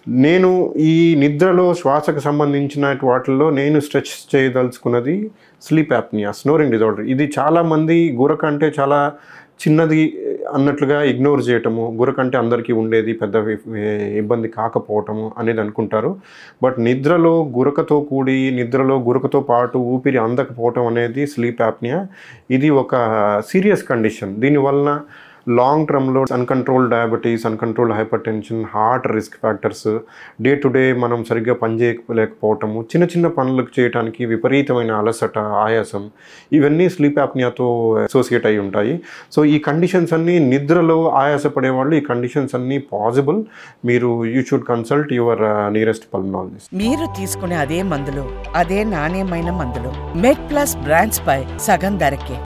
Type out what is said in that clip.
నేను ఈ నిద్రలో శ్వాసకు సంబంధించిన వాటిల్లో నేను స్ట్రెచ్ చేయదలుచుకున్నది స్లీప్ యాప్నియా, స్నోరింగ్ డిజార్డర్. ఇది చాలామంది గురక అంటే చాలా చిన్నది అన్నట్లుగా ఇగ్నోర్ చేయటము, గురకంటే అందరికీ ఉండేది పెద్ద ఇబ్బంది కాకపోవటము అనేది అనుకుంటారు. బట్ నిద్రలో గురకతో పాటు ఊపిరి అందకపోవటం అనేది స్లీప్ యాప్నియా. ఇది ఒక సీరియస్ కండిషన్. దీనివలన లాంగ్ టర్మ్లో uncontrolled diabetes, uncontrolled hypertension, heart risk factors, day to day మనం సరిగ్గా పనిచేయలేకపోవటము, చిన్న చిన్న పనులకు చేయడానికి విపరీతమైన అలసట, ఆయాసం, ఇవన్నీ స్లీప్ యాప్నియాతో అసోసియేట్ అయి ఉంటాయి. సో ఈ కండిషన్స్ అన్నీ నిద్రలో ఆయాసపడే వాళ్ళు, ఈ కండిషన్స్ అన్నీ పాసిబుల్. మీరు you should consult your nearest pulmonologist. మీరు తీసుకునే అదే మందులు, అదే నాణ్యమైన మందులు మెడ్ ప్లస్ బ్రాండ్స్ పై సగం ధరకే.